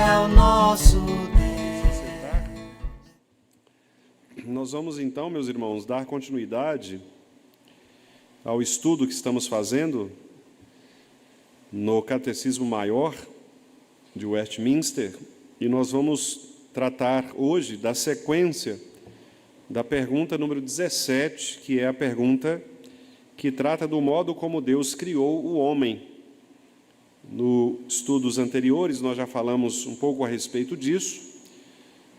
é o nosso Deus. Nós vamos então, meus irmãos, dar continuidade ao estudo que estamos fazendo no Catecismo Maior de Westminster, e nós vamos tratar hoje da sequência da pergunta número 17, que é a pergunta que trata do modo como Deus criou o homem. Nos estudos anteriores nós já falamos um pouco a respeito disso,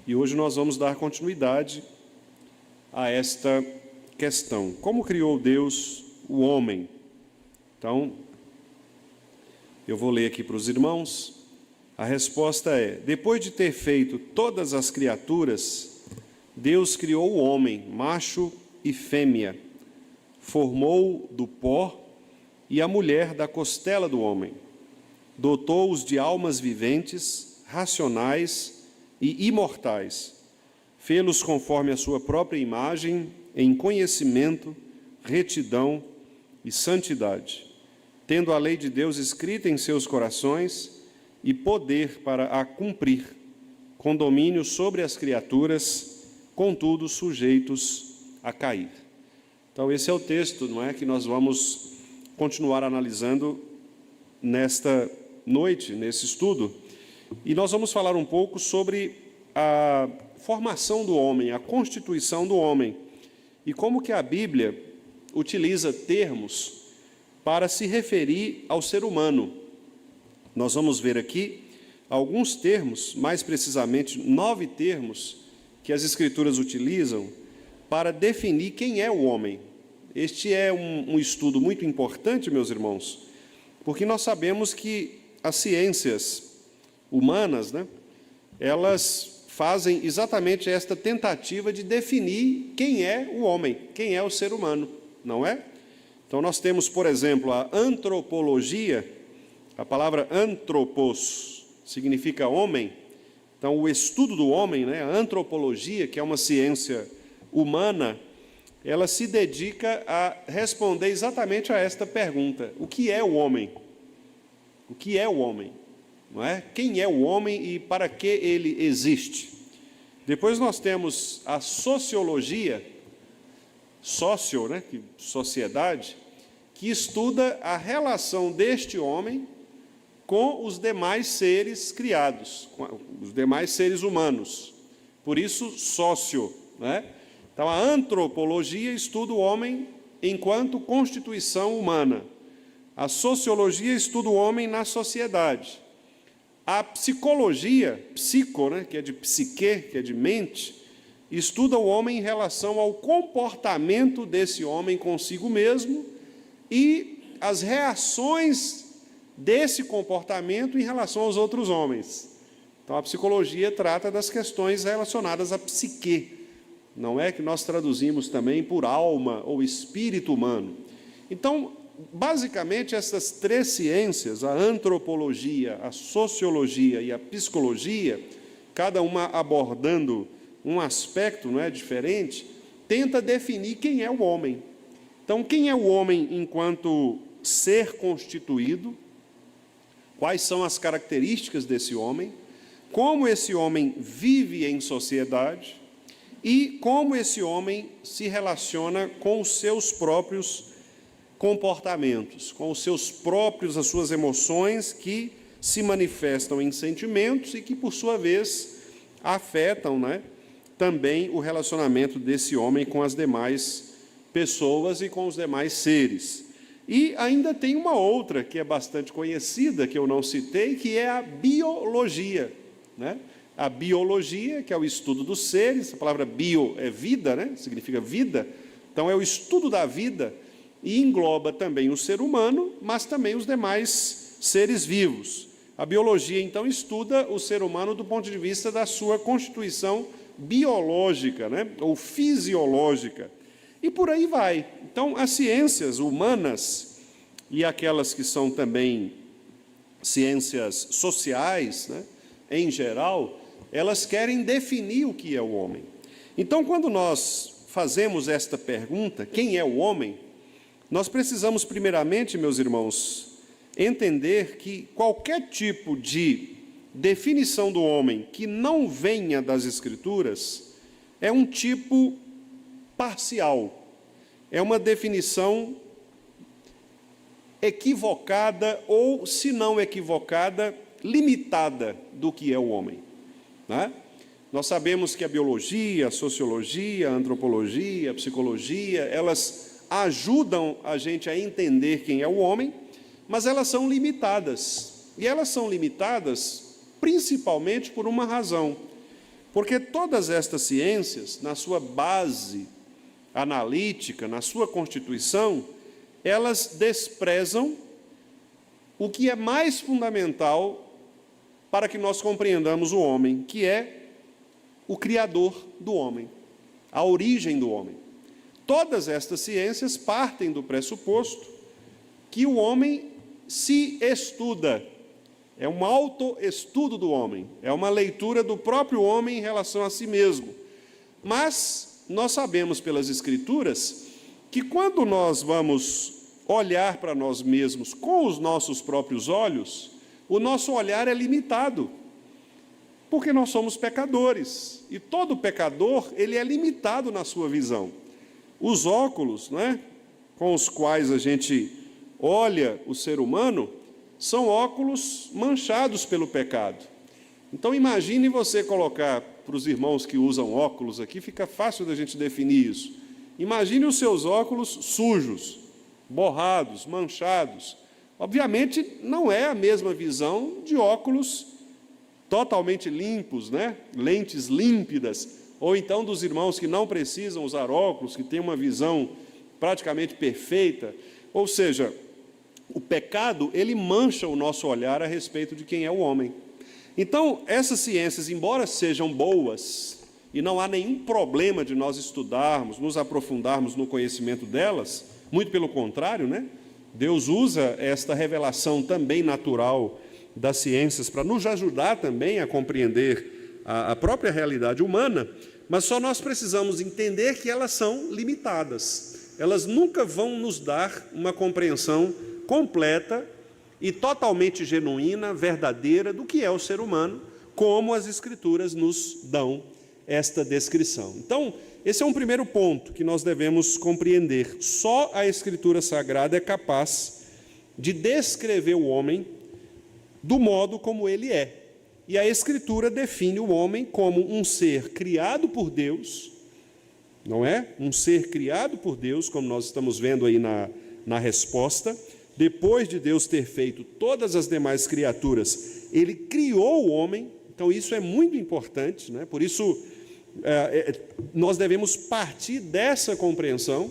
e hoje nós vamos dar continuidade a esta questão. Como criou Deus o homem? Então, eu vou ler aqui para os irmãos. A resposta é: depois de ter feito todas as criaturas, Deus criou o homem, macho e fêmea, formou do pó e a mulher da costela do homem, dotou-os de almas viventes, racionais e imortais, fê-los conforme a sua própria imagem, em conhecimento, retidão e santidade, tendo a lei de Deus escrita em seus corações e poder para a cumprir, com domínio sobre as criaturas, contudo sujeitos a cair. Então esse é o texto, não é, que nós vamos continuar analisando nesta noite, nesse estudo, e nós vamos falar um pouco sobre a formação do homem, a constituição do homem, e como que a Bíblia utiliza termos para se referir ao ser humano. Nós vamos ver aqui alguns termos, mais precisamente 9 termos, que as Escrituras utilizam para definir quem é o homem. Este é um estudo muito importante, meus irmãos, porque nós sabemos que as ciências humanas, né, elas fazem exatamente esta tentativa de definir quem é o homem, quem é o ser humano, não é? Então nós temos, por exemplo, a antropologia. A palavra antropos significa homem. Então o estudo do homem, né, a antropologia, que é uma ciência humana, ela se dedica a responder exatamente a esta pergunta: o que é o homem? O que é o homem? Não é? Quem é o homem e para que ele existe? Depois nós temos a sociologia, sócio, né, sociedade, que estuda a relação deste homem com os demais seres criados, com os demais seres humanos. Por isso, sócio, né? Então, a antropologia estuda o homem enquanto constituição humana. A sociologia estuda o homem na sociedade. A psicologia, psico, né, que é de psique, que é de mente, estuda o homem em relação ao comportamento desse homem consigo mesmo e as reações desse comportamento em relação aos outros homens. Então, a psicologia trata das questões relacionadas à psique, não é, que nós traduzimos também por alma ou espírito humano. Então, basicamente, essas 3 ciências, a antropologia, a sociologia e a psicologia, cada uma abordando um aspecto, não é, diferente, tenta definir quem é o homem. Então, quem é o homem enquanto ser constituído? Quais são as características desse homem? Como esse homem vive em sociedade? E como esse homem se relaciona com os seus próprios comportamentos, com os seus próprios, as suas emoções, que se manifestam em sentimentos e que, por sua vez, afetam, né, também o relacionamento desse homem com as demais pessoas e com os demais seres. E ainda tem uma outra que é bastante conhecida, que eu não citei, que é a biologia, né? A biologia, que é o estudo dos seres. A palavra bio é vida, né? Significa vida. Então é o estudo da vida e engloba também o ser humano, mas também os demais seres vivos. A biologia, então, estuda o ser humano do ponto de vista da sua constituição biológica, né? Ou fisiológica. E por aí vai. Então, as ciências humanas e aquelas que são também ciências sociais, né, em geral, elas querem definir o que é o homem. Então, quando nós fazemos esta pergunta, quem é o homem, nós precisamos, primeiramente, meus irmãos, entender que qualquer tipo de definição do homem que não venha das Escrituras é um tipo parcial, é uma definição equivocada ou, se não equivocada, limitada do que é o homem, né? Nós sabemos que a biologia, a sociologia, a antropologia, a psicologia, elas ajudam a gente a entender quem é o homem, mas elas são limitadas. E elas são limitadas principalmente por uma razão. Porque todas estas ciências, na sua base analítica, na sua constituição, elas desprezam o que é mais fundamental para que nós compreendamos o homem, que é o Criador do homem, a origem do homem. Todas estas ciências partem do pressuposto que o homem se estuda, é um autoestudo do homem, é uma leitura do próprio homem em relação a si mesmo. Mas nós sabemos pelas Escrituras que quando nós vamos olhar para nós mesmos com os nossos próprios olhos, o nosso olhar é limitado, porque nós somos pecadores, e todo pecador, ele é limitado na sua visão. Os óculos, né, com os quais a gente olha o ser humano, são óculos manchados pelo pecado. Então imagine você colocar, para os irmãos que usam óculos aqui, fica fácil da gente definir isso. Imagine os seus óculos sujos, borrados, manchados. Obviamente não é a mesma visão de óculos totalmente limpos, né? Lentes límpidas, ou então dos irmãos que não precisam usar óculos, que têm uma visão praticamente perfeita. Ou seja, o pecado, ele mancha o nosso olhar a respeito de quem é o homem. Então, essas ciências, embora sejam boas, e não há nenhum problema de nós estudarmos, nos aprofundarmos no conhecimento delas, muito pelo contrário, né? Deus usa esta revelação também natural das ciências para nos ajudar também a compreender a própria realidade humana, mas só nós precisamos entender que elas são limitadas. Elas nunca vão nos dar uma compreensão completa e totalmente genuína, verdadeira, do que é o ser humano, como as Escrituras nos dão esta descrição. Então, esse é um primeiro ponto que nós devemos compreender. Só a Escritura Sagrada é capaz de descrever o homem do modo como ele é. E a Escritura define o homem como um ser criado por Deus, não é? Um ser criado por Deus, como nós estamos vendo aí na resposta. Depois de Deus ter feito todas as demais criaturas, Ele criou o homem. Então isso é muito importante, né? Por isso nós devemos partir dessa compreensão.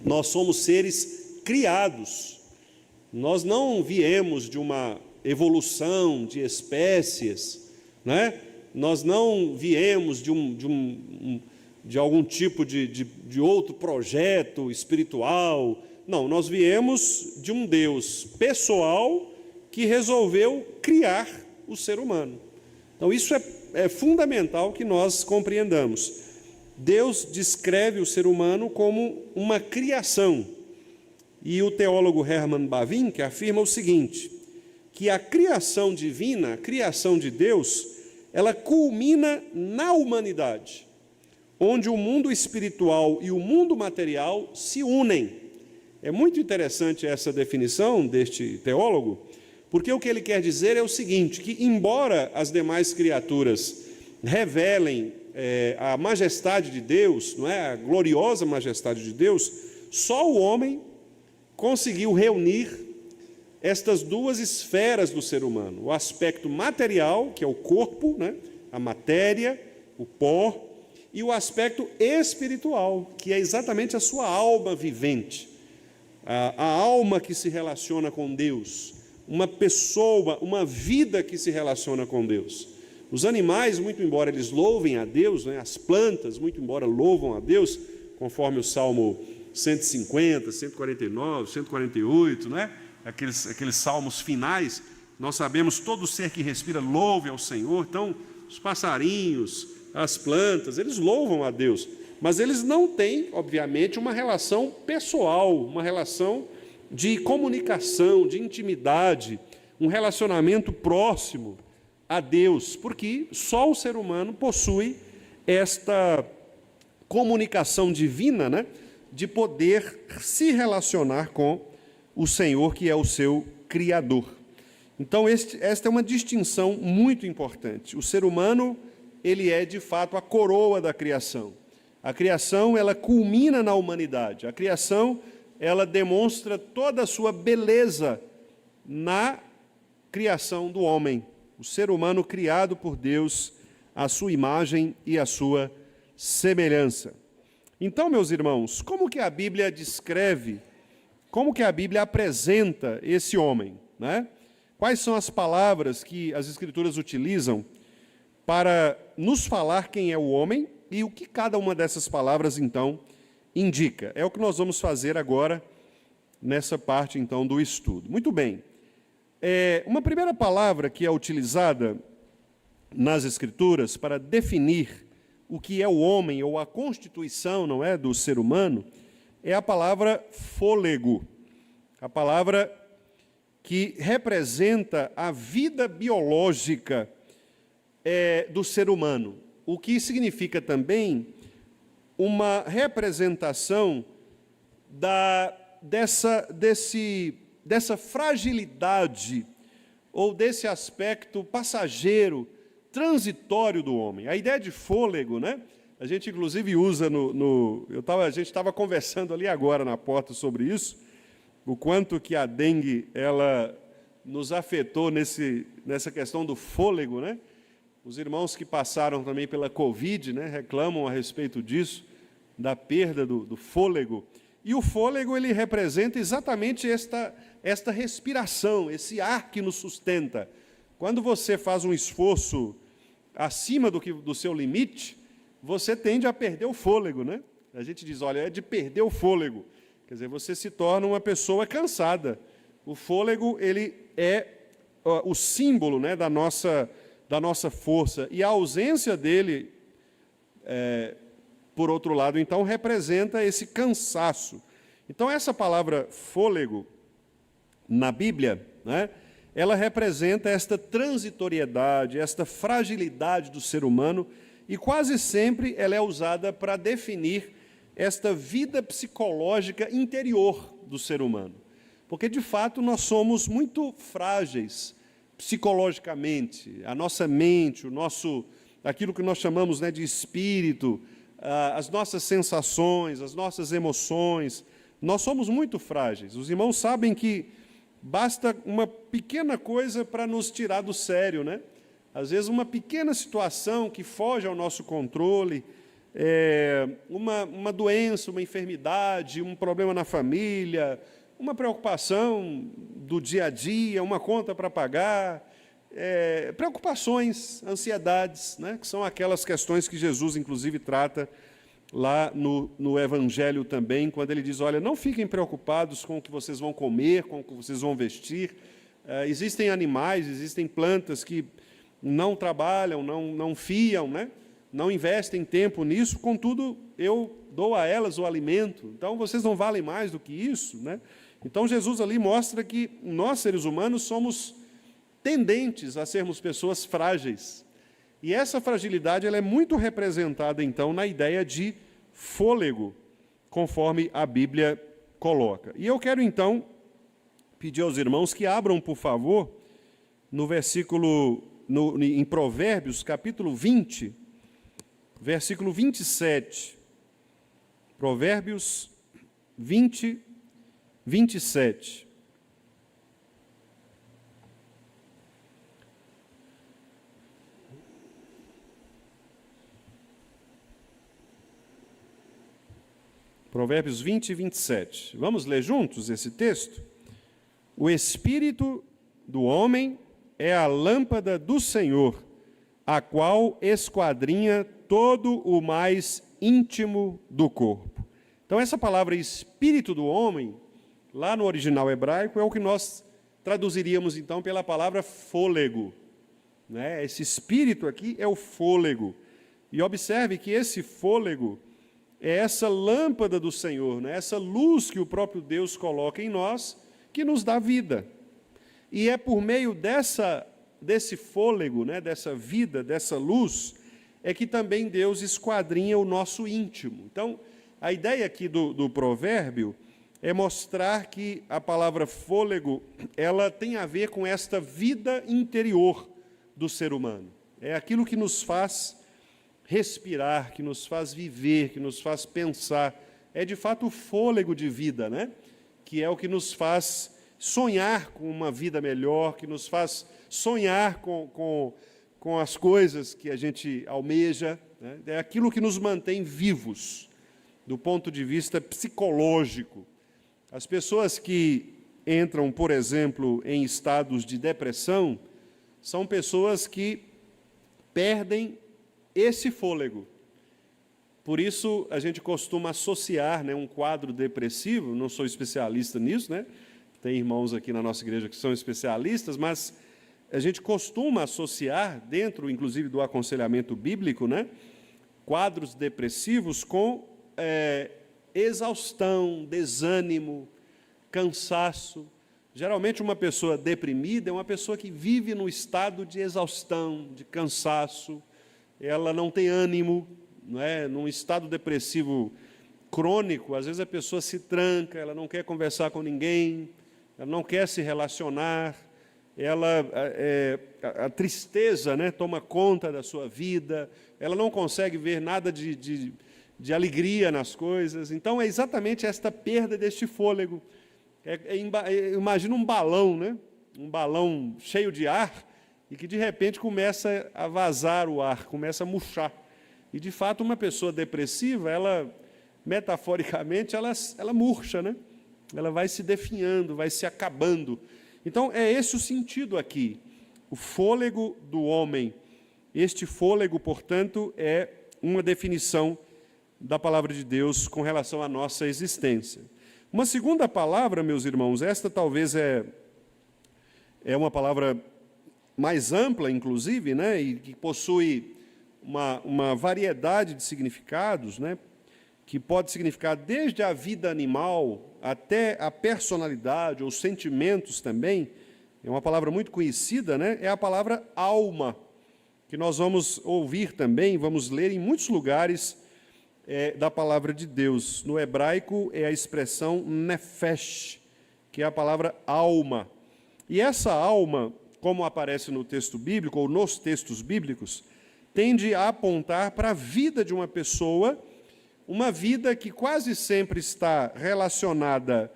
Nós somos seres criados. Nós não viemos de uma evolução de espécies, né? Nós não viemos de algum tipo de outro projeto espiritual. Não, nós viemos de um Deus pessoal que resolveu criar o ser humano. Então isso é fundamental que nós compreendamos. Deus descreve o ser humano como uma criação. E o teólogo Hermann Bavinck afirma o seguinte, que a criação divina, a criação de Deus, ela culmina na humanidade, onde o mundo espiritual e o mundo material se unem. É muito interessante essa definição deste teólogo, porque o que ele quer dizer é o seguinte, que embora as demais criaturas revelem a majestade de Deus, não é? A gloriosa majestade de Deus, só o homem conseguiu reunir estas duas esferas do ser humano, o aspecto material, que é o corpo, né? A matéria, o pó, e o aspecto espiritual, que é exatamente a sua alma vivente, a alma que se relaciona com Deus, uma pessoa, uma vida que se relaciona com Deus. Os animais, muito embora eles louvem a Deus, né? As plantas, muito embora louvam a Deus, conforme o Salmo 150, 149, 148, né? Aqueles salmos finais, nós sabemos, todo ser que respira louve ao Senhor. Então, os passarinhos, as plantas, eles louvam a Deus, mas eles não têm, obviamente, uma relação pessoal, uma relação de comunicação, de intimidade, um relacionamento próximo a Deus, porque só o ser humano possui esta comunicação divina, né, de poder se relacionar com o Senhor, que é o seu Criador. Então, esta é uma distinção muito importante. O ser humano, ele é, de fato, a coroa da criação. A criação, ela culmina na humanidade. A criação, ela demonstra toda a sua beleza na criação do homem. O ser humano criado por Deus, à sua imagem e à sua semelhança. Então, meus irmãos, como que a Bíblia descreve, como que a Bíblia apresenta esse homem, né? Quais são as palavras que as Escrituras utilizam para nos falar quem é o homem e o que cada uma dessas palavras, então, indica? É o que nós vamos fazer agora, nessa parte, então, do estudo. Muito bem. Uma primeira palavra que é utilizada nas Escrituras para definir o que é o homem, ou a constituição, não é, do ser humano, é a palavra fôlego. A palavra que representa a vida biológica do ser humano, o que significa também uma representação dessa fragilidade ou desse aspecto passageiro, transitório do homem. A ideia de fôlego, né? A gente inclusive usa a gente estava conversando ali agora na porta sobre isso, o quanto que a dengue ela nos afetou nessa questão do fôlego, né? Os irmãos que passaram também pela Covid, né, reclamam a respeito disso, da perda do fôlego. E o fôlego, ele representa exatamente esta respiração, esse ar que nos sustenta. Quando você faz um esforço acima do seu limite, você tende a perder o fôlego, né? A gente diz, olha, é de perder o fôlego. Quer dizer, você se torna uma pessoa cansada. O fôlego, ele é o símbolo, né, da nossa força. E a ausência dele, por outro lado, então, representa esse cansaço. Então, essa palavra fôlego, na Bíblia, né, ela representa esta transitoriedade, esta fragilidade do ser humano, e quase sempre ela é usada para definir esta vida psicológica interior do ser humano. Porque, de fato, nós somos muito frágeis psicologicamente. A nossa mente, aquilo que nós chamamos, né, de espírito, as nossas sensações, as nossas emoções, nós somos muito frágeis. Os irmãos sabem que basta uma pequena coisa para nos tirar do sério, né? Às vezes, uma pequena situação que foge ao nosso controle, uma doença, uma enfermidade, um problema na família, uma preocupação do dia a dia, uma conta para pagar, preocupações, ansiedades, né, que são aquelas questões que Jesus, inclusive, trata lá no Evangelho também, quando ele diz, olha, não fiquem preocupados com o que vocês vão comer, com o que vocês vão vestir. Existem animais, existem plantas que não trabalham, não fiam, né, não investem tempo nisso, contudo, eu dou a elas o alimento. Então, vocês não valem mais do que isso, né? Então, Jesus ali mostra que nós, seres humanos, somos tendentes a sermos pessoas frágeis. E essa fragilidade ela é muito representada, então, na ideia de fôlego, conforme a Bíblia coloca. E eu quero, então, pedir aos irmãos que abram, por favor, no versículo, em Provérbios, capítulo 20, versículo 27. Provérbios 20, 27. Provérbios 20 e 27. Vamos ler juntos esse texto? O espírito do homem é a lâmpada do Senhor, a qual esquadrinha todo o mais íntimo do corpo. Então, essa palavra espírito do homem, lá no original hebraico, é o que nós traduziríamos, então, pela palavra fôlego, né? Esse espírito aqui é o fôlego. E observe que esse fôlego é essa lâmpada do Senhor, né? Essa luz que o próprio Deus coloca em nós, que nos dá vida. E é por meio dessa desse fôlego, né, dessa vida, dessa luz, é que também Deus esquadrinha o nosso íntimo. Então, a ideia aqui do provérbio é mostrar que a palavra fôlego, ela tem a ver com esta vida interior do ser humano. É aquilo que nos faz respirar, que nos faz viver, que nos faz pensar. É, de fato, o fôlego de vida, né? Que é o que nos faz sonhar com uma vida melhor, que nos faz sonhar com as coisas que a gente almeja, né? É aquilo que nos mantém vivos, do ponto de vista psicológico. As pessoas que entram, por exemplo, em estados de depressão, são pessoas que perdem esse fôlego. Por isso, a gente costuma associar, né, um quadro depressivo, não sou especialista nisso, né? Tem irmãos aqui na nossa igreja que são especialistas, mas a gente costuma associar, dentro, inclusive, do aconselhamento bíblico, né, quadros depressivos com exaustão, desânimo, cansaço. Geralmente, uma pessoa deprimida é uma pessoa que vive num estado de exaustão, de cansaço, ela não tem ânimo, não é? Num estado depressivo crônico, às vezes a pessoa se tranca, ela não quer conversar com ninguém, ela não quer se relacionar, a tristeza, né, toma conta da sua vida, ela não consegue ver nada de alegria nas coisas. Então, é exatamente esta perda deste fôlego. Imagina um balão, né? Um balão cheio de ar e que, de repente, começa a vazar o ar, começa a murchar. E, de fato, uma pessoa depressiva, ela, metaforicamente, ela murcha, né? Ela vai se definhando, vai se acabando. Então, é esse o sentido aqui. O fôlego do homem. Este fôlego, portanto, é uma definição da palavra de Deus com relação à nossa existência. Uma segunda palavra, meus irmãos, esta talvez é uma palavra mais ampla, inclusive, né, e que possui uma variedade de significados, né, que pode significar desde a vida animal até a personalidade ou sentimentos também. É uma palavra muito conhecida, né, é a palavra alma, que nós vamos ouvir também, vamos ler em muitos lugares da palavra de Deus. No hebraico é a expressão nefesh, que é a palavra alma. E essa alma, como aparece no texto bíblico, ou nos textos bíblicos, tende a apontar para a vida de uma pessoa, uma vida que quase sempre está relacionada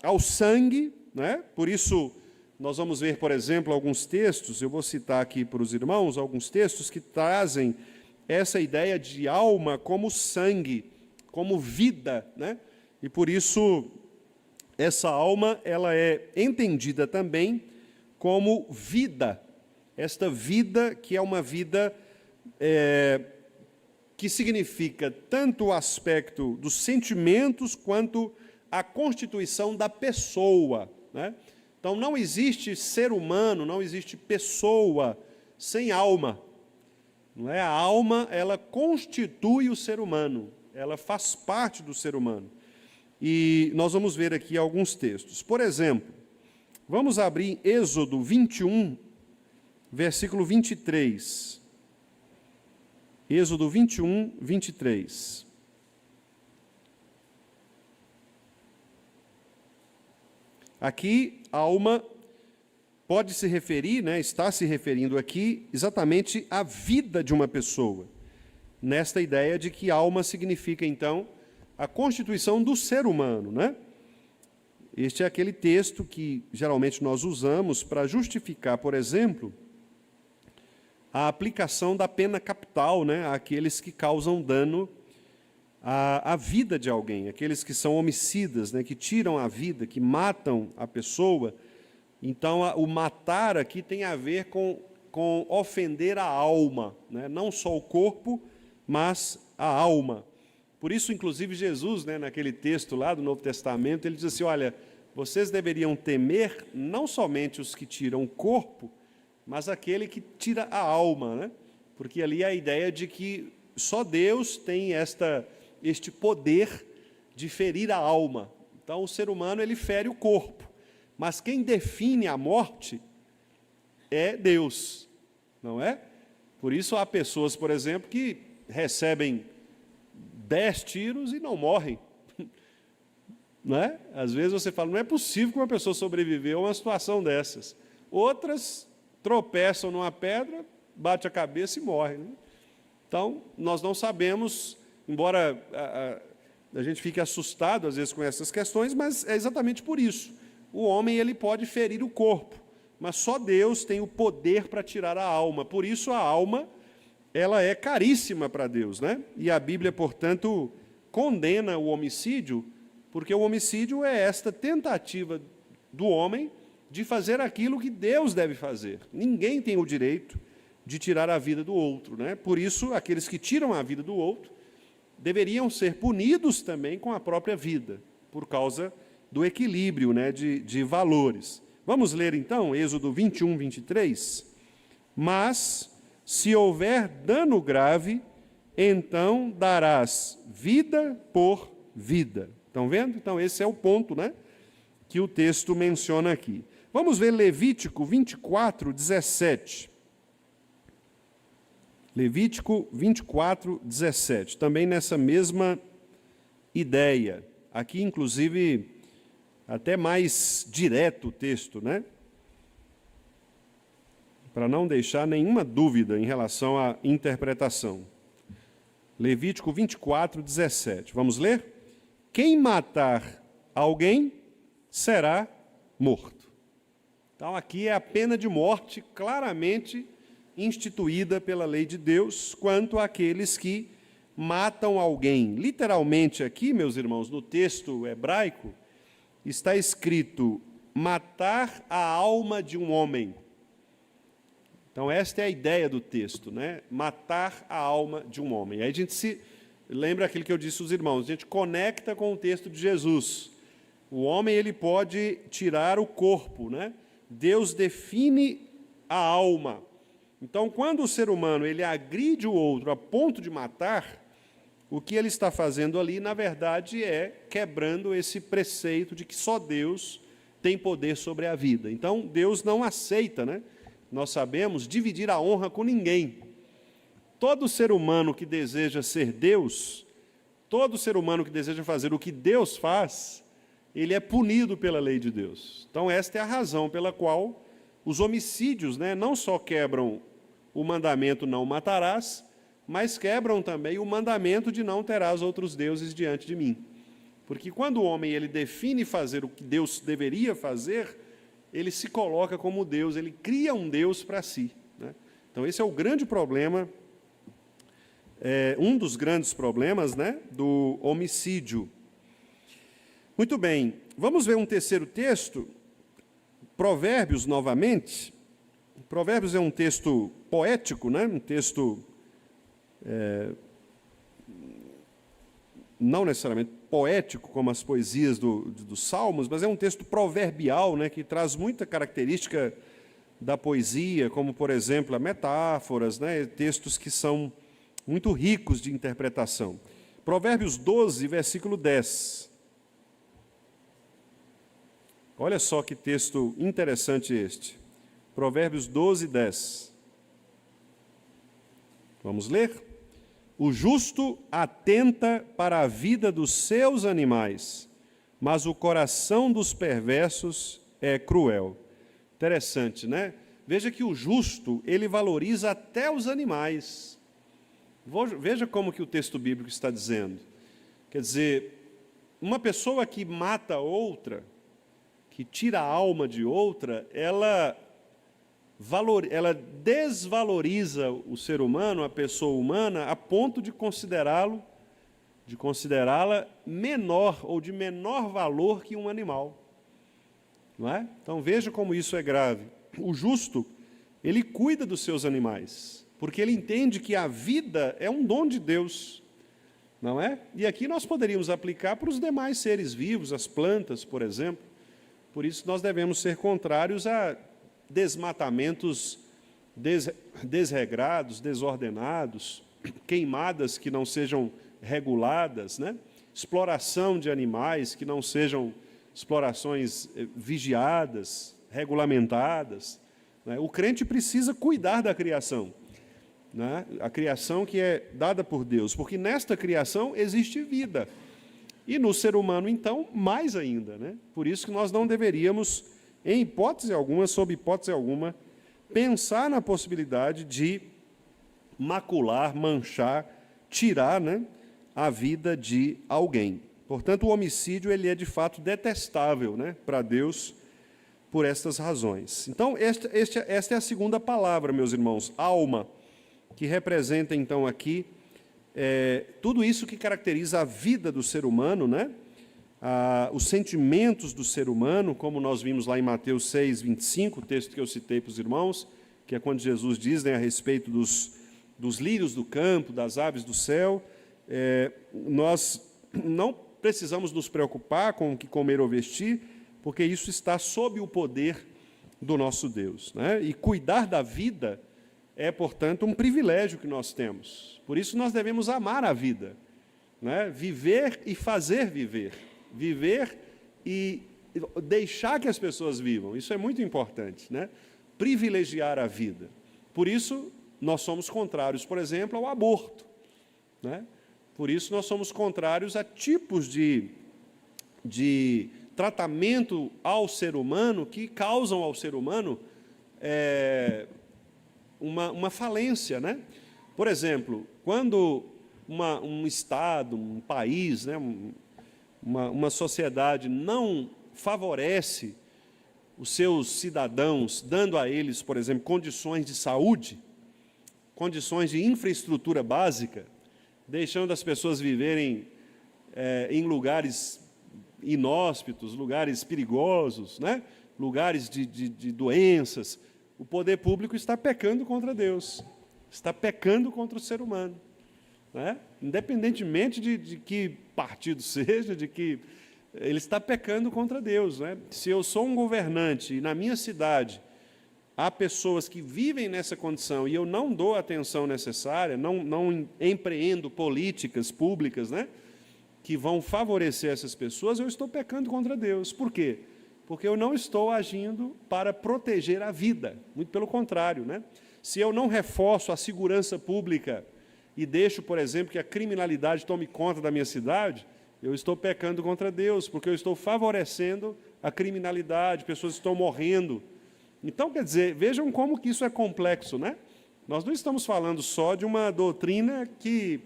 ao sangue, né? Por isso, nós vamos ver, por exemplo, alguns textos, eu vou citar aqui para os irmãos, alguns textos que trazem essa ideia de alma como sangue, como vida, né? E por isso, essa alma, ela é entendida também como vida. Esta vida que é uma vida que significa tanto o aspecto dos sentimentos quanto a constituição da pessoa, né? Então, não existe ser humano, não existe pessoa sem alma. Não é? A alma, ela constitui o ser humano, ela faz parte do ser humano. E nós vamos ver aqui alguns textos. Por exemplo, vamos abrir Êxodo 21, versículo 23. Êxodo 21, 23. Aqui, alma pode se referir, né, está se referindo aqui exatamente à vida de uma pessoa, nesta ideia de que alma significa, então, a constituição do ser humano, né? Este é aquele texto que geralmente nós usamos para justificar, por exemplo, a aplicação da pena capital, né, àqueles que causam dano à vida de alguém, aqueles que são homicidas, né, que tiram a vida, que matam a pessoa. Então, o matar aqui tem a ver com ofender a alma, né? Não só o corpo, mas a alma. Por isso, inclusive, Jesus, né, naquele texto lá do Novo Testamento, ele diz assim, olha, vocês deveriam temer não somente os que tiram o corpo, mas aquele que tira a alma, né? Porque ali é a ideia de que só Deus tem este poder de ferir a alma. Então, o ser humano, ele fere o corpo. Mas quem define a morte é Deus, não é? Por isso há pessoas, por exemplo, que recebem 10 tiros e não morrem. Não é? Às vezes você fala, não é possível que uma pessoa sobreviveu a uma situação dessas. Outras tropeçam numa pedra, bate a cabeça e morre. Né? Então, nós não sabemos, embora a gente fique assustado às vezes com essas questões, mas é exatamente por isso. O homem ele pode ferir o corpo, mas só Deus tem o poder para tirar a alma. Por isso a alma ela é caríssima para Deus, né? E a Bíblia, portanto, condena o homicídio, porque o homicídio é esta tentativa do homem de fazer aquilo que Deus deve fazer. Ninguém tem o direito de tirar a vida do outro, né? Por isso, aqueles que tiram a vida do outro deveriam ser punidos também com a própria vida, por causa do equilíbrio, né, de valores. Vamos ler então Êxodo 21, 23. Mas, se houver dano grave, então darás vida por vida. Estão vendo? Então, esse é o ponto, né, que o texto menciona aqui. Vamos ver Levítico 24, 17. Levítico 24, 17. Também nessa mesma ideia. Aqui, inclusive, até mais direto o texto, né? Para não deixar nenhuma dúvida em relação à interpretação. Levítico 24, 17. Vamos ler? Quem matar alguém será morto. Então, aqui é a pena de morte claramente instituída pela lei de Deus quanto àqueles que matam alguém. Literalmente aqui, meus irmãos, no texto hebraico, está escrito matar a alma de um homem. Então, esta é a ideia do texto, né? Matar a alma de um homem. Aí a gente se lembra aquilo que eu disse aos irmãos, a gente conecta com o texto de Jesus. O homem, ele pode tirar o corpo, né? Deus define a alma. Então, quando o ser humano ele agride o outro a ponto de matar, o que ele está fazendo ali, na verdade, é quebrando esse preceito de que só Deus tem poder sobre a vida. Então, Deus não aceita, né? Nós sabemos, dividir a honra com ninguém. Todo ser humano que deseja ser Deus, todo ser humano que deseja fazer o que Deus faz, ele é punido pela lei de Deus. Então, esta é a razão pela qual os homicídios, né, não só quebram o mandamento não matarás, mas quebram também o mandamento de não terás outros deuses diante de mim. Porque quando o homem ele define fazer o que Deus deveria fazer, ele se coloca como Deus, ele cria um Deus para si. Né? Então, esse é o grande problema, um dos grandes problemas, né, do homicídio. Muito bem, vamos ver um terceiro texto, Provérbios novamente. Provérbios é um texto poético, né? Um texto não necessariamente poético, como as poesias dos Salmos, mas é um texto proverbial, né? Que traz muita característica da poesia, como, por exemplo, metáforas, né? Textos que são muito ricos de interpretação. Provérbios 12, versículo 10. Olha só que texto interessante este. Provérbios 12, 10. Vamos ler? O justo atenta para a vida dos seus animais, mas o coração dos perversos é cruel. Interessante, né? Veja que o justo, ele valoriza até os animais. Veja como que o texto bíblico está dizendo. Quer dizer, uma pessoa que mata outra, que tira a alma de outra, ela desvaloriza o ser humano, a pessoa humana, a ponto de considerá-la menor ou de menor valor que um animal. Não é? Então veja como isso é grave. O justo, ele cuida dos seus animais, porque ele entende que a vida é um dom de Deus. Não é? E aqui nós poderíamos aplicar para os demais seres vivos, as plantas, por exemplo. Por isso, nós devemos ser contrários a desmatamentos desregrados, desordenados, queimadas que não sejam reguladas, né? Exploração de animais que não sejam explorações vigiadas, regulamentadas. né? O crente precisa cuidar da criação, né? A criação que é dada por Deus, porque nesta criação existe vida. E no ser humano, então, mais ainda, né? Por isso que nós não deveríamos, em hipótese alguma, sob hipótese alguma, pensar na possibilidade de macular, manchar, tirar, né, a vida de alguém. Portanto, o homicídio ele é, de fato, detestável, né, para Deus por estas razões. Então, esta é a segunda palavra, meus irmãos, alma, que representa, então, aqui tudo isso que caracteriza a vida do ser humano, né? Os sentimentos do ser humano, como nós vimos lá em Mateus 6, 25, o texto que eu citei para os irmãos, que é quando Jesus diz, né, a respeito dos lírios do campo, das aves do céu. Nós não precisamos nos preocupar com o que comer ou vestir, porque isso está sob o poder do nosso Deus, né? E cuidar da vida é, portanto, um privilégio que nós temos. Por isso nós devemos amar a vida, né? Viver e fazer viver. Viver e deixar que as pessoas vivam. Isso é muito importante, né? Privilegiar a vida. Por isso, nós somos contrários, por exemplo, ao aborto, né? Por isso, nós somos contrários a tipos de tratamento ao ser humano que causam ao ser humano uma falência, né? Por exemplo, quando um Estado, um país, né, uma sociedade não favorece os seus cidadãos, dando a eles, por exemplo, condições de saúde, condições de infraestrutura básica, deixando as pessoas viverem em lugares inóspitos, lugares perigosos, né? Lugares de doenças, o poder público está pecando contra Deus, está pecando contra o ser humano, né? Independentemente de que partido seja, de que ele está pecando contra Deus, né? Se eu sou um governante e na minha cidade há pessoas que vivem nessa condição e eu não dou a atenção necessária, não empreendo políticas públicas, né, que vão favorecer essas pessoas, eu estou pecando contra Deus. Por quê? Porque eu não estou agindo para proteger a vida, muito pelo contrário, né? Se eu não reforço a segurança pública e deixo, por exemplo, que a criminalidade tome conta da minha cidade, eu estou pecando contra Deus, porque eu estou favorecendo a criminalidade, pessoas estão morrendo. Então, quer dizer, vejam como que isso é complexo, né? Nós não estamos falando só de uma doutrina que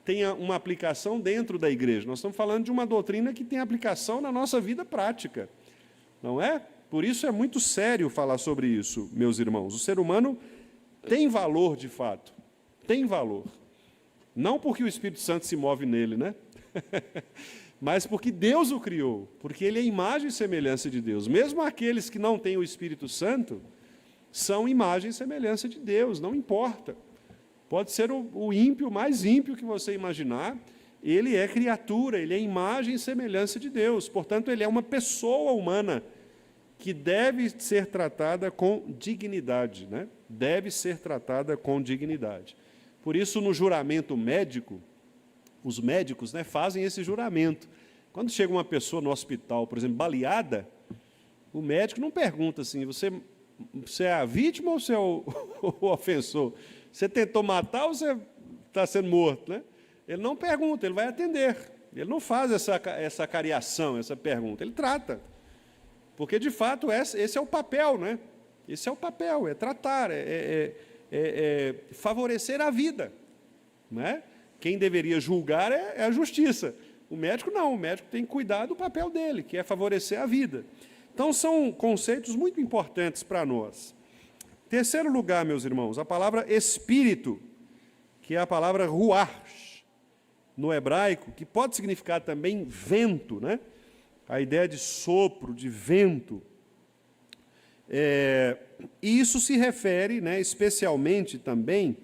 tenha uma aplicação dentro da igreja, nós estamos falando de uma doutrina que tem aplicação na nossa vida prática, não é? Por isso é muito sério falar sobre isso, meus irmãos. O ser humano tem valor, de fato, tem valor. Não porque o Espírito Santo se move nele, né? Mas porque Deus o criou, porque ele é imagem e semelhança de Deus. Mesmo aqueles que não têm o Espírito Santo, são imagem e semelhança de Deus, não importa. Pode ser o ímpio, mais ímpio que você imaginar, ele é criatura, ele é imagem e semelhança de Deus. Portanto, ele é uma pessoa humana que deve ser tratada com dignidade, né? Deve ser tratada com dignidade. Por isso, no juramento médico, os médicos, né, fazem esse juramento. Quando chega uma pessoa no hospital, por exemplo, baleada, o médico não pergunta assim, você é a vítima ou você é o ofensor? Você tentou matar ou você está sendo morto, né? Ele não pergunta, ele vai atender. Ele não faz essa cariação, essa pergunta, ele trata. Porque, de fato, esse é o papel, né? Esse é o papel, é tratar, é favorecer a vida, né? Quem deveria julgar é a justiça. O médico não, o médico tem que cuidar do papel dele, que é favorecer a vida. Então, são conceitos muito importantes para nós. Terceiro lugar, meus irmãos, a palavra espírito, que é a palavra ruach, no hebraico, que pode significar também vento, né? A ideia de sopro, de vento. E isso se refere, né, especialmente também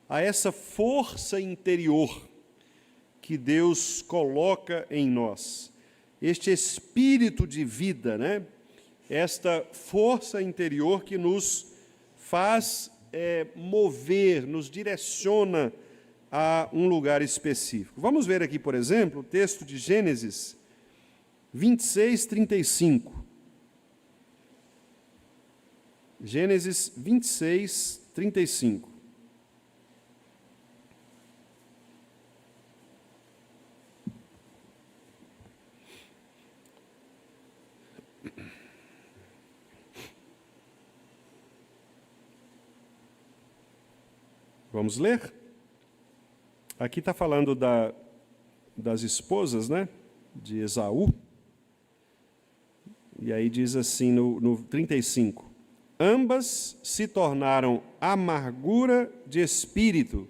a essa força interior que Deus coloca em nós. Este espírito de vida, né? Esta força interior que nos faz mover, nos direciona a um lugar específico. Vamos ver aqui, por exemplo, o texto de Gênesis 26, 35. Gênesis 26, 35. Vamos ler? Aqui está falando das esposas, né, de Esaú. E aí diz assim no 35: ambas se tornaram amargura de espírito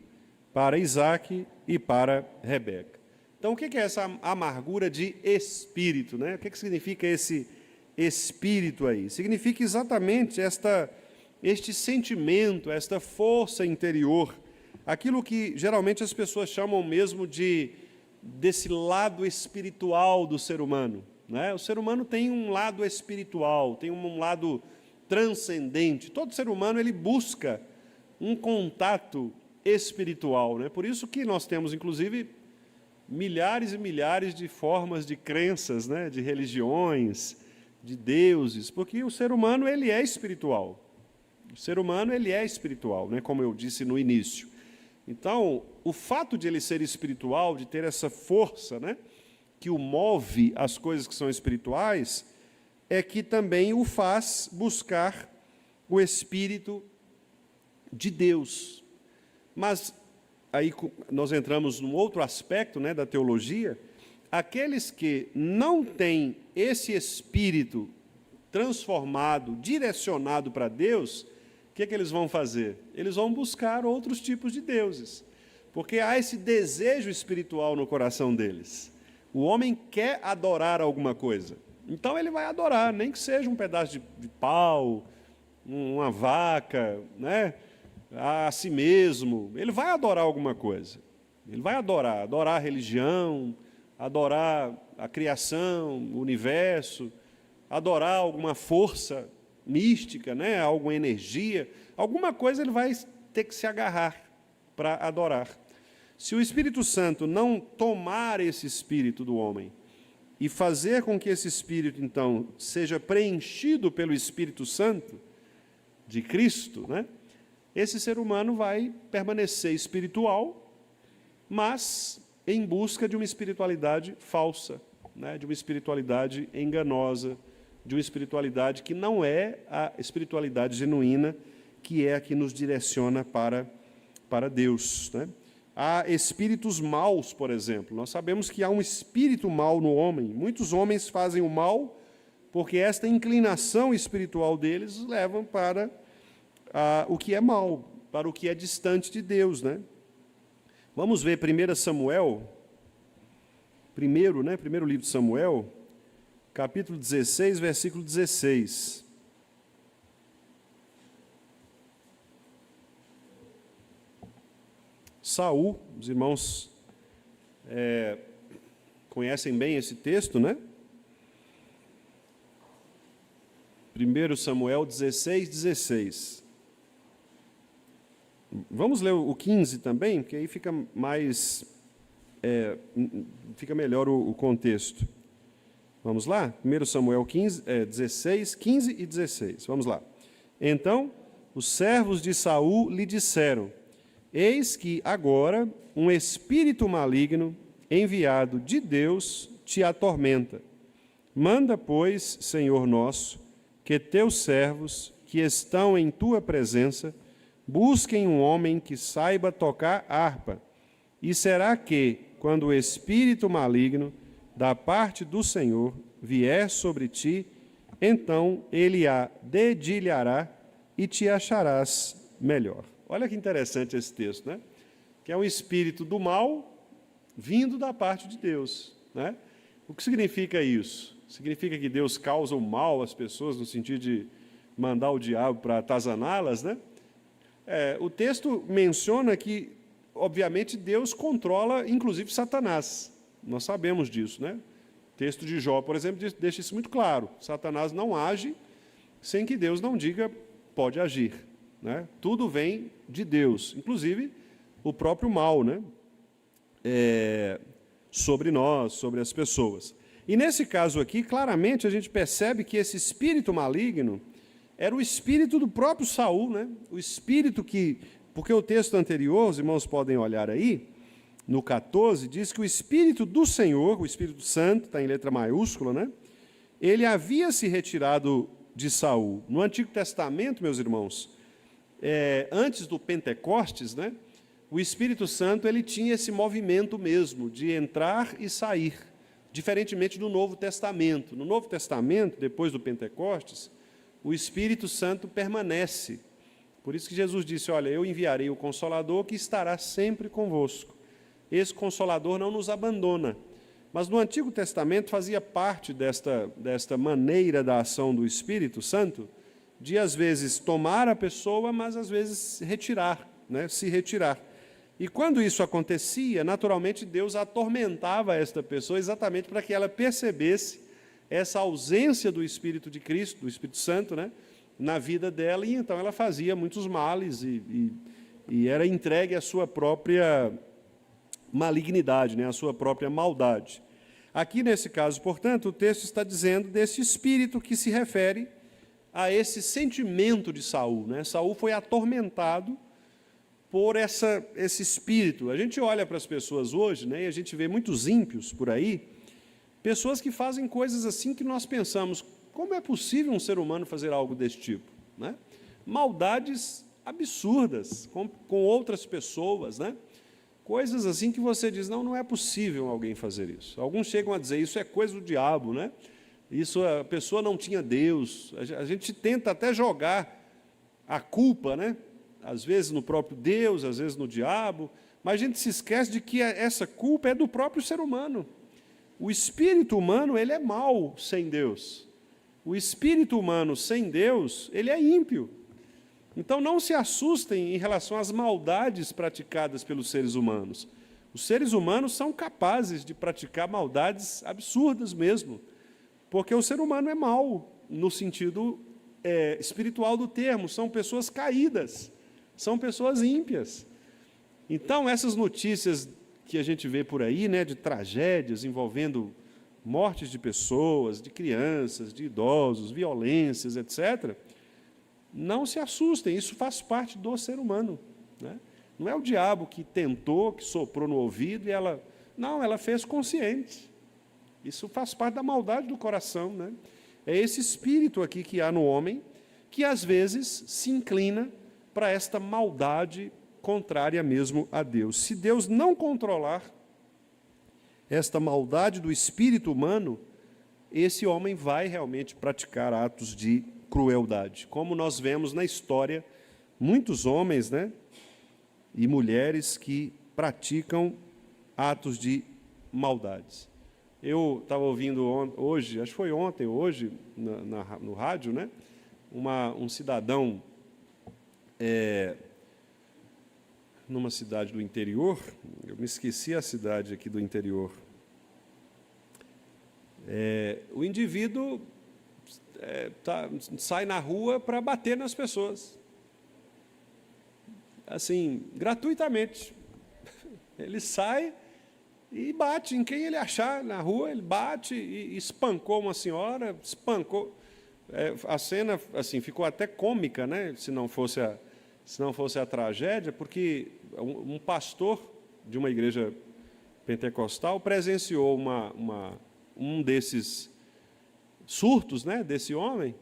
para Isaque e para Rebeca. Então, o que é essa amargura de espírito, né? O que significa esse espírito aí? Significa exatamente este sentimento, esta força interior, aquilo que geralmente as pessoas chamam mesmo desse lado espiritual do ser humano, né? O ser humano tem um lado espiritual, tem um lado transcendente. Todo ser humano ele busca um contato espiritual, né? Por isso que nós temos, inclusive, milhares e milhares de formas de crenças, né? De religiões, de deuses, porque o ser humano ele é espiritual. O ser humano ele é espiritual, né? Como eu disse no início. Então, o fato de ele ser espiritual, de ter essa força, né, que o move às coisas que são espirituais, é que também o faz buscar o Espírito de Deus. Mas aí nós entramos num outro aspecto, né, da teologia. Aqueles que não têm esse Espírito transformado, direcionado para Deus, o que eles vão fazer? Eles vão buscar outros tipos de deuses, porque há esse desejo espiritual no coração deles. O homem quer adorar alguma coisa, então ele vai adorar, nem que seja um pedaço de pau, uma vaca, né? A si mesmo. Ele vai adorar alguma coisa. Ele vai adorar a religião, adorar a criação, o universo, adorar alguma força mística, né? Alguma energia, alguma coisa ele vai ter que se agarrar para adorar. Se o Espírito Santo não tomar esse espírito do homem e fazer com que esse espírito, então, seja preenchido pelo Espírito Santo de Cristo, né? Esse ser humano vai permanecer espiritual, mas em busca de uma espiritualidade falsa, né? De uma espiritualidade enganosa, de uma espiritualidade que não é a espiritualidade genuína, que é a que nos direciona para Deus, né? Há espíritos maus, por exemplo. Nós sabemos que há um espírito mau no homem. Muitos homens fazem o mal porque esta inclinação espiritual deles leva para o que é mal, para o que é distante de Deus, né? Vamos ver 1 Samuel, primeiro livro de Samuel, capítulo 16, versículo 16. Saul, os irmãos conhecem bem esse texto, né? 1 Samuel 16, 16. Vamos ler o 15 também, porque aí fica fica melhor o contexto. Vamos lá? 1 Samuel 16, 15 e 16. Vamos lá. Então, os servos de Saul lhe disseram: eis que agora um espírito maligno, enviado de Deus, te atormenta. Manda, pois, Senhor nosso, que teus servos, que estão em tua presença, busquem um homem que saiba tocar harpa. E será que, quando o espírito maligno da parte do Senhor vier sobre ti, então ele a dedilhará e te acharás melhor. Olha que interessante esse texto, né? Que é um espírito do mal vindo da parte de Deus, né? O que significa isso? Significa que Deus causa o mal às pessoas no sentido de mandar o diabo para atazaná-las, né? O texto menciona que, obviamente, Deus controla, inclusive, Satanás. Nós sabemos disso, né? O texto de Jó, por exemplo, deixa isso muito claro. Satanás não age sem que Deus não diga pode agir, né? Tudo vem de Deus, inclusive o próprio mal, né? Sobre nós, sobre as pessoas. E nesse caso aqui, claramente a gente percebe que esse espírito maligno, era o espírito do próprio Saul, né? O espírito que... Porque o texto anterior, os irmãos podem olhar aí, no 14, diz que o Espírito do Senhor, o Espírito Santo, está em letra maiúscula, né? Ele havia se retirado de Saul. No Antigo Testamento, meus irmãos, antes do Pentecostes, né? O Espírito Santo ele tinha esse movimento mesmo, de entrar e sair, diferentemente do Novo Testamento. No Novo Testamento, depois do Pentecostes, o Espírito Santo permanece. Por isso que Jesus disse, olha, eu enviarei o Consolador que estará sempre convosco. Esse Consolador não nos abandona. Mas no Antigo Testamento fazia parte desta maneira da ação do Espírito Santo, de às vezes tomar a pessoa, mas às vezes retirar, né? Se retirar. E quando isso acontecia, naturalmente Deus atormentava esta pessoa exatamente para que ela percebesse essa ausência do Espírito de Cristo, do Espírito Santo, né? Na vida dela, e então ela fazia muitos males e era entregue à sua própria malignidade, né, à sua própria maldade. Aqui, nesse caso, portanto, o texto está dizendo desse espírito que se refere a esse sentimento de Saul, né? Saul foi atormentado por esse espírito. A gente olha para as pessoas hoje, né, e a gente vê muitos ímpios por aí, pessoas que fazem coisas assim que nós pensamos, como é possível um ser humano fazer algo desse tipo, né? Maldades absurdas com outras pessoas, né? Coisas assim que você diz, não é possível alguém fazer isso. Alguns chegam a dizer, isso é coisa do diabo, né? Isso, a pessoa não tinha Deus. A gente tenta até jogar a culpa, né? Às vezes no próprio Deus, às vezes no diabo, mas a gente se esquece de que essa culpa é do próprio ser humano. O espírito humano, ele é mau sem Deus. O espírito humano sem Deus, ele é ímpio. Então, não se assustem em relação às maldades praticadas pelos seres humanos. Os seres humanos são capazes de praticar maldades absurdas mesmo, porque o ser humano é mau, no sentido espiritual do termo, são pessoas caídas, são pessoas ímpias. Então, essas notícias que a gente vê por aí, né, de tragédias envolvendo mortes de pessoas, de crianças, de idosos, violências, etc., não se assustem, isso faz parte do ser humano, né? Não é o diabo que tentou, que soprou no ouvido, e ela fez consciente. Isso faz parte da maldade do coração, né? É esse espírito aqui que há no homem, que às vezes se inclina para esta maldade contrária mesmo a Deus. Se Deus não controlar esta maldade do espírito humano, esse homem vai realmente praticar atos de crueldade. Como nós vemos na história, muitos homens, né, e mulheres que praticam atos de maldades. Eu estava ouvindo hoje, acho que foi ontem ou hoje, no rádio, né, um cidadão numa cidade do interior, eu me esqueci a cidade aqui do interior. O indivíduo sai na rua para bater nas pessoas, assim, gratuitamente. Ele sai e bate em quem ele achar na rua, ele bate e espancou uma senhora, espancou. A cena assim ficou até cômica, né? Se não fosse a tragédia, porque um pastor de uma igreja pentecostal presenciou um desses surtos, né, desse homem,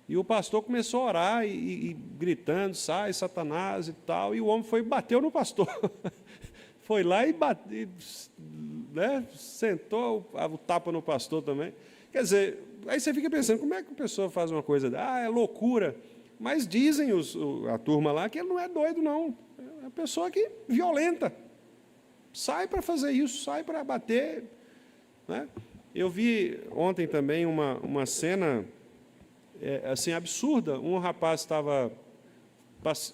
e o pastor começou a orar e gritando, sai Satanás e tal, e o homem foi e bateu no pastor. Foi lá e bateu, né, sentou o tapa no pastor também. Quer dizer, aí você fica pensando, como é que a pessoa faz uma coisa, é loucura, mas dizem a turma lá que ele não é doido, não, é uma pessoa que violenta, sai para fazer isso, sai para bater, né? Eu vi ontem também uma cena assim absurda. Um rapaz estava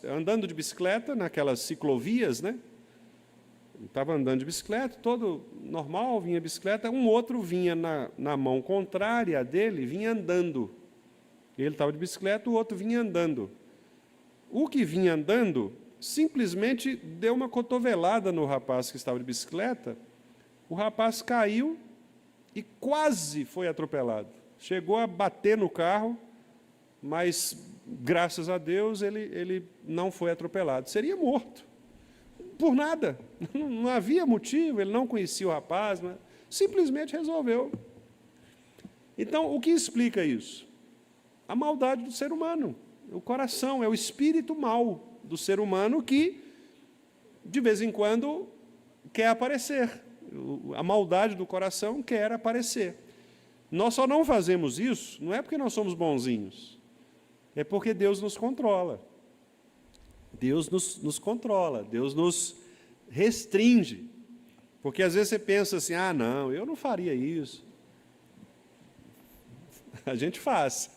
andando de bicicleta naquelas ciclovias, né? Estava andando de bicicleta, todo normal, vinha bicicleta. Um outro vinha na mão contrária dele, vinha andando. Ele estava de bicicleta, o outro vinha andando. O que vinha andando simplesmente deu uma cotovelada no rapaz que estava de bicicleta. O rapaz caiu e quase foi atropelado. Chegou a bater no carro, mas graças a Deus, ele não foi atropelado. Seria morto. Por nada. Não havia motivo, ele não conhecia o rapaz, mas simplesmente resolveu. Então, o que explica isso? A maldade do ser humano. O coração, é o espírito mau do ser humano que, de vez em quando, quer aparecer. A maldade do coração quer aparecer. Nós só não fazemos isso, não é porque nós somos bonzinhos, é porque Deus nos controla. Deus nos controla, Deus nos restringe. Porque às vezes você pensa assim, ah, não, eu não faria isso. A gente faz.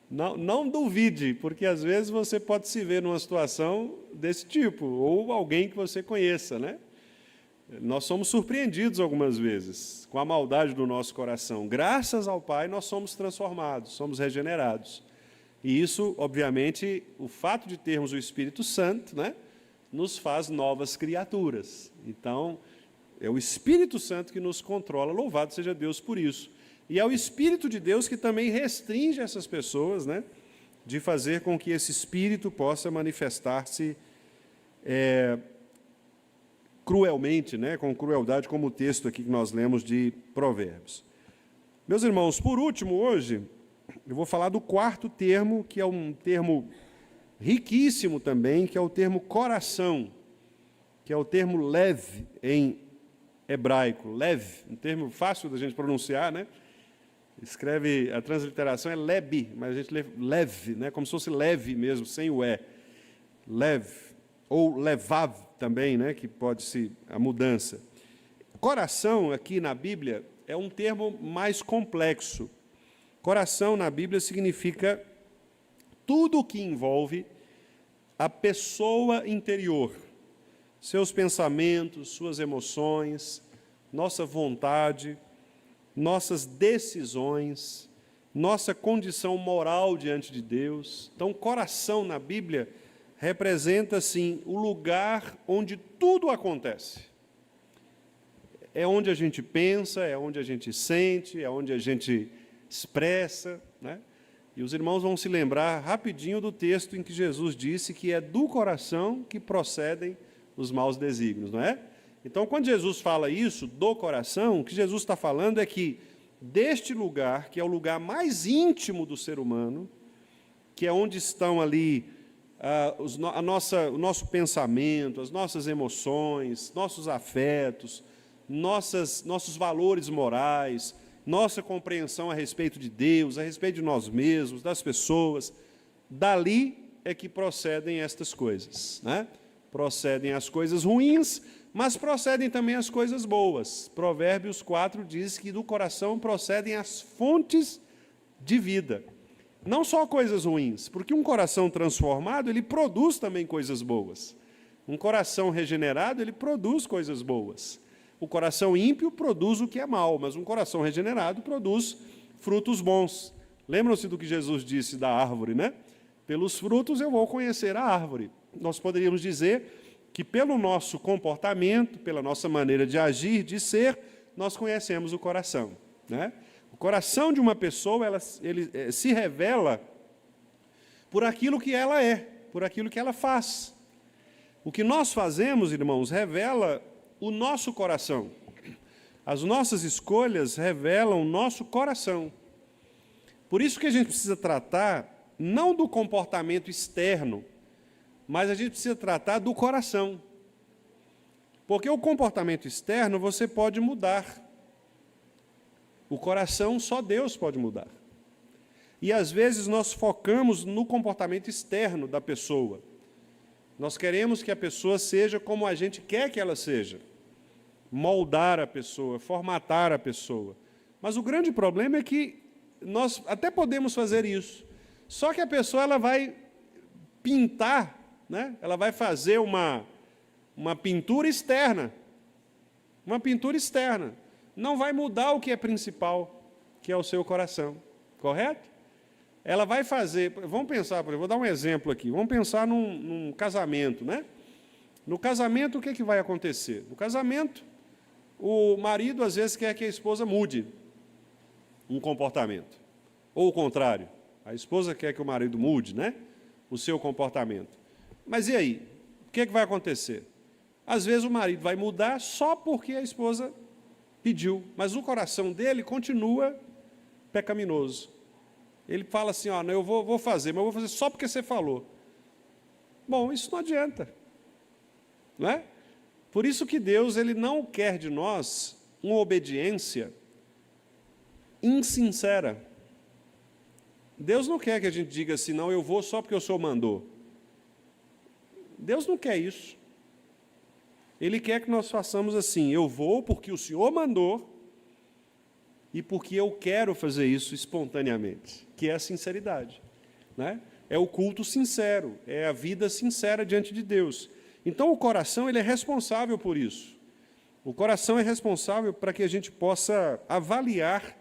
Não duvide, porque às vezes você pode se ver numa situação desse tipo, ou alguém que você conheça, né? Nós somos surpreendidos algumas vezes com a maldade do nosso coração. Graças ao Pai, nós somos transformados, somos regenerados. E isso, obviamente, o fato de termos o Espírito Santo, né, nos faz novas criaturas. Então, é o Espírito Santo que nos controla, louvado seja Deus por isso. E é o Espírito de Deus que também restringe essas pessoas, né, de fazer com que esse Espírito possa manifestar-se cruelmente, né, com crueldade, como o texto aqui que nós lemos de Provérbios. Meus irmãos, por último, hoje, eu vou falar do quarto termo, que é um termo riquíssimo também, que é o termo coração, que é o termo lev em hebraico. Lev, um termo fácil da gente pronunciar, né? Escreve, a transliteração é lebi, mas a gente lê lev, né? Como se fosse leve mesmo, sem o e. Lev, ou levav também, né? Que pode ser a mudança. Coração, aqui na Bíblia, é um termo mais complexo. Coração, na Bíblia, significa tudo o que envolve a pessoa interior, seus pensamentos, suas emoções, nossa vontade, nossas decisões, nossa condição moral diante de Deus. Então, coração na Bíblia representa, assim, o lugar onde tudo acontece. É onde a gente pensa, é onde a gente sente, é onde a gente expressa, né? E os irmãos vão se lembrar rapidinho do texto em que Jesus disse que é do coração que procedem os maus desígnios, não é? Então, quando Jesus fala isso, do coração, o que Jesus está falando é que deste lugar, que é o lugar mais íntimo do ser humano, que é onde estão ali o nosso pensamento, as nossas emoções, nossos afetos, nossos valores morais, nossa compreensão a respeito de Deus, a respeito de nós mesmos, das pessoas, dali é que procedem estas coisas, né? Procedem as coisas ruins, mas procedem também as coisas boas. Provérbios 4 diz que do coração procedem as fontes de vida. Não só coisas ruins, porque um coração transformado, ele produz também coisas boas. Um coração regenerado, ele produz coisas boas. O coração ímpio produz o que é mal, mas um coração regenerado produz frutos bons. Lembram-se do que Jesus disse da árvore, né? Pelos frutos eu vou conhecer a árvore. Nós poderíamos dizer que pelo nosso comportamento, pela nossa maneira de agir, de ser, nós conhecemos o coração, né? O coração de uma pessoa, ele se revela por aquilo que ela é, por aquilo que ela faz. O que nós fazemos, irmãos, revela o nosso coração. As nossas escolhas revelam o nosso coração. Por isso que a gente precisa tratar, não do comportamento externo, mas a gente precisa tratar do coração. Porque o comportamento externo você pode mudar. O coração só Deus pode mudar. E às vezes nós focamos no comportamento externo da pessoa. Nós queremos que a pessoa seja como a gente quer que ela seja. Moldar a pessoa, formatar a pessoa. Mas o grande problema é que nós até podemos fazer isso. Só que a pessoa ela vai pintar, né? Ela vai fazer uma pintura externa. Uma pintura externa. Não vai mudar o que é principal, que é o seu coração. Correto? Ela vai fazer, vamos pensar, por exemplo, vou dar um exemplo aqui, vamos pensar num casamento, né? No casamento, o que vai acontecer? No casamento, o marido, às vezes, quer que a esposa mude um comportamento. Ou o contrário, A esposa quer que o marido mude, né? O seu comportamento. Mas e aí? O que vai acontecer? Às vezes o marido vai mudar só porque a esposa pediu, mas o coração dele continua pecaminoso. Ele fala assim, ó, eu vou fazer, mas eu vou fazer só porque você falou. Bom, isso não adianta. Não é? Por isso que Deus ele não quer de nós uma obediência insincera. Deus não quer que a gente diga assim, não, eu vou só porque o Senhor mandou. Deus não quer isso. Ele quer que nós façamos assim, eu vou porque o Senhor mandou e porque eu quero fazer isso espontaneamente, que é a sinceridade, né? É o culto sincero, é a vida sincera diante de Deus. Então o coração ele é responsável por isso. O coração é responsável para que a gente possa avaliar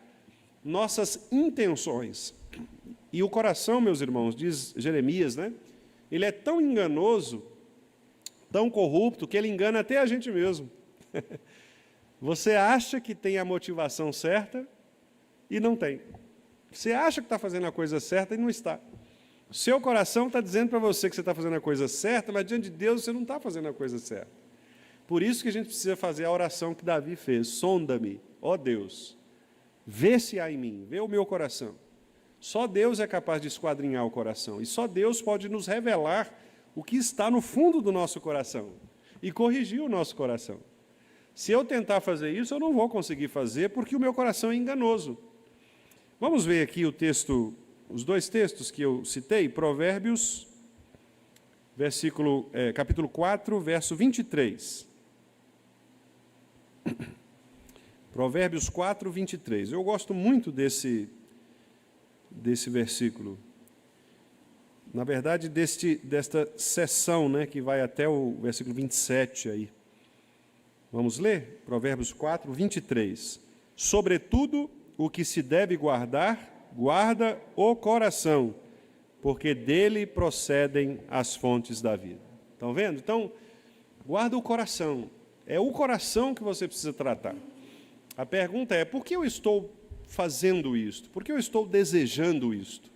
nossas intenções. E o coração, meus irmãos, diz Jeremias, né? Ele é tão enganoso, tão corrupto, que ele engana até a gente mesmo. Você acha que tem a motivação certa e não tem. Você acha que está fazendo a coisa certa e não está. O seu coração está dizendo para você que você está fazendo a coisa certa, mas diante de Deus você não está fazendo a coisa certa. Por isso que a gente precisa fazer a oração que Davi fez. Sonda-me, ó Deus, vê se há em mim, vê o meu coração. Só Deus é capaz de esquadrinhar o coração. E só Deus pode nos revelar o que está no fundo do nosso coração e corrigir o nosso coração. Se eu tentar fazer isso, eu não vou conseguir fazer, porque o meu coração é enganoso. Vamos ver aqui o texto, os dois textos que eu citei, Provérbios, capítulo 4, verso 23. Provérbios 4, 23. Eu gosto muito desse versículo. Na verdade, desta seção, né, que vai até o versículo 27 aí. Vamos ler? Provérbios 4, 23. Sobretudo o que se deve guardar, guarda o coração, porque dele procedem as fontes da vida. Estão vendo? Então, guarda o coração. É o coração que você precisa tratar. A pergunta é, por que eu estou fazendo isto? Por que eu estou desejando isto?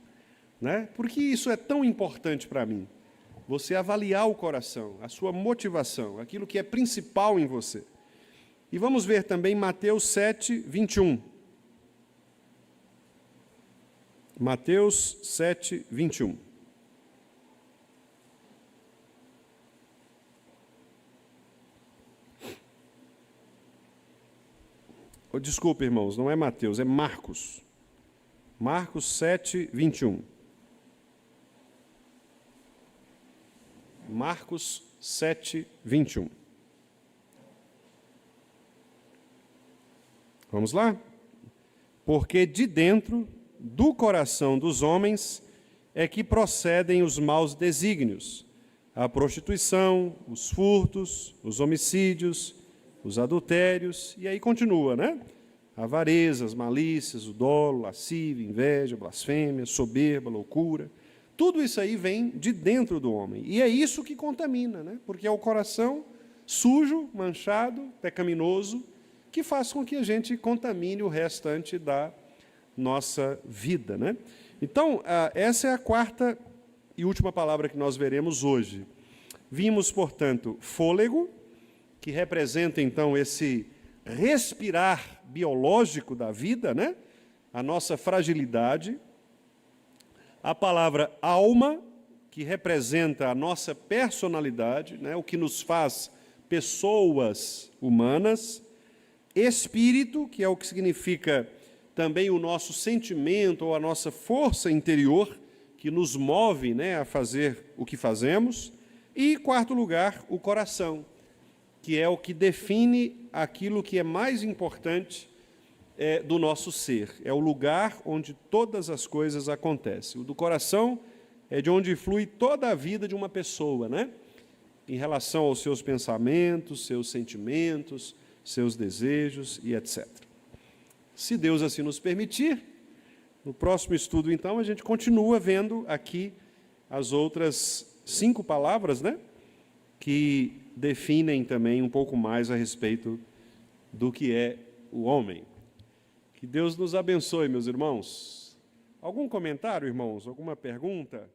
Né? Por que isso é tão importante para mim? Você avaliar o coração, a sua motivação, aquilo que é principal em você. E vamos ver também Mateus 7, 21. Mateus 7, 21. Desculpe, irmãos, não é Mateus, é Marcos. Marcos 7, 21. Marcos 7, 21. Vamos lá? Porque de dentro do coração dos homens é que procedem os maus desígnios, a prostituição, os furtos, os homicídios, os adultérios, e aí continua, né? Avarezas, malícias, o dolo, lascívia, inveja, blasfêmia, soberba, loucura. Tudo isso aí vem de dentro do homem. E é isso que contamina, né? Porque é o coração sujo, manchado, pecaminoso, que faz com que a gente contamine o restante da nossa vida, né? Então, essa é a quarta e última palavra que nós veremos hoje. Vimos, portanto, fôlego, que representa, então, esse respirar biológico da vida, né? A nossa fragilidade. A palavra alma, que representa a nossa personalidade, né? O que nos faz pessoas humanas. Espírito, que é o que significa também o nosso sentimento ou a nossa força interior, que nos move, né, a fazer o que fazemos. E, quarto lugar, o coração, que é o que define aquilo que é mais importante do nosso ser. É o lugar onde todas as coisas acontecem. O do coração é de onde flui toda a vida de uma pessoa, né? Em relação aos seus pensamentos, seus sentimentos, seus desejos e etc. Se Deus assim nos permitir, no próximo estudo, então, a gente continua vendo aqui as outras 5 palavras, né? Que definem também um pouco mais a respeito do que é o homem. Que Deus nos abençoe, meus irmãos. Algum comentário, irmãos? Alguma pergunta?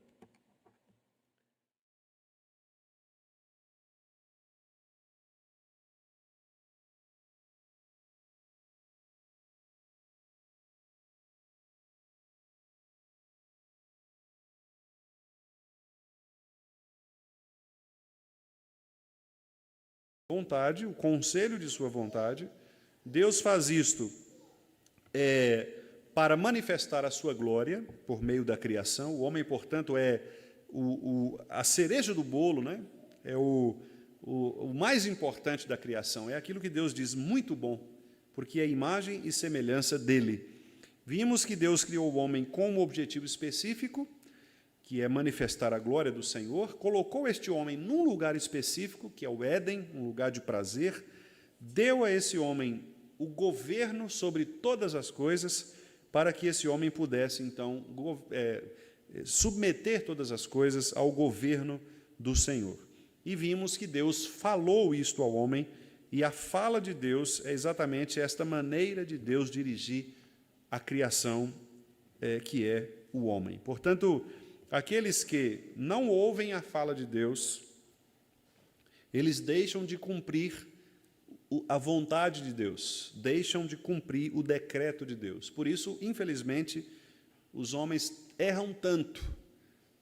Vontade, o conselho de sua vontade. Deus faz isto para manifestar a sua glória por meio da criação. O homem, portanto, é a cereja do bolo, né? É o mais importante da criação. É aquilo que Deus diz, muito bom, porque é imagem e semelhança dele. Vimos que Deus criou o homem com um objetivo específico, que é manifestar a glória do Senhor, colocou este homem num lugar específico, que é o Éden, um lugar de prazer, deu a esse homem o governo sobre todas as coisas, para que esse homem pudesse, então, submeter todas as coisas ao governo do Senhor. E vimos que Deus falou isto ao homem, e a fala de Deus é exatamente esta maneira de Deus dirigir a criação, que é o homem. Portanto, aqueles que não ouvem a fala de Deus, eles deixam de cumprir a vontade de Deus, deixam de cumprir o decreto de Deus. Por isso, infelizmente, os homens erram tanto,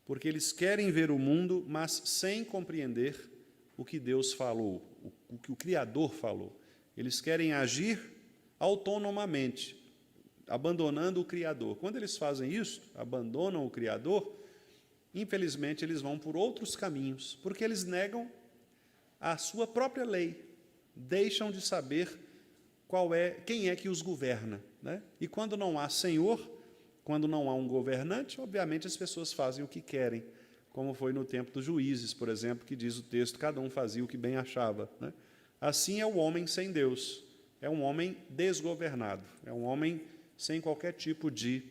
porque eles querem ver o mundo, mas sem compreender o que Deus falou, o que o Criador falou. Eles querem agir autonomamente, abandonando o Criador. Quando eles fazem isso, abandonam o Criador, infelizmente, eles vão por outros caminhos, porque eles negam a sua própria lei, deixam de saber quem é que os governa, né? E quando não há Senhor, quando não há um governante, obviamente as pessoas fazem o que querem, como foi no tempo dos juízes, por exemplo, que diz o texto, cada um fazia o que bem achava, né? Assim é o homem sem Deus, é um homem desgovernado, é um homem sem qualquer tipo de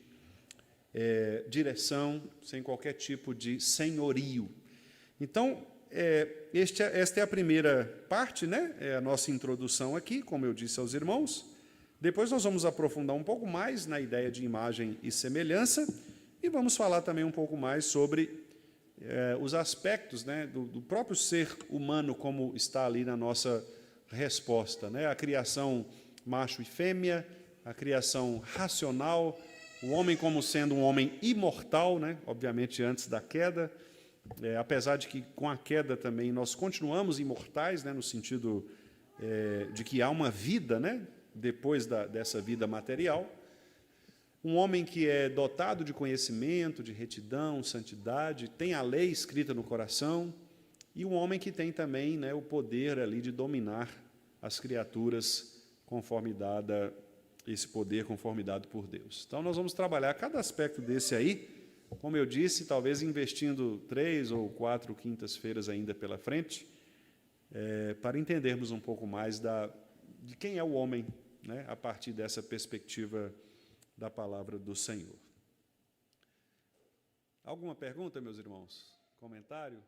direção, sem qualquer tipo de senhorio. Então, esta é a primeira parte, né? É a nossa introdução aqui, como eu disse aos irmãos. Depois nós vamos aprofundar um pouco mais na ideia de imagem e semelhança e vamos falar também um pouco mais sobre os aspectos, né, do próprio ser humano, como está ali na nossa resposta, né? A criação macho e fêmea, a criação racional, o homem como sendo um homem imortal, né? Obviamente antes da queda, apesar de que com a queda também nós continuamos imortais, né? No sentido de que há uma vida, né? Depois dessa vida material. Um homem que é dotado de conhecimento, de retidão, santidade, tem a lei escrita no coração, e um homem que tem também, né, o poder ali de dominar as criaturas conforme dada esse poder conforme dado por Deus. Então, nós vamos trabalhar cada aspecto desse aí, como eu disse, talvez investindo 3 ou 4 quintas-feiras ainda pela frente, para entendermos um pouco mais de quem é o homem, né, a partir dessa perspectiva da palavra do Senhor. Alguma pergunta, meus irmãos? Comentário?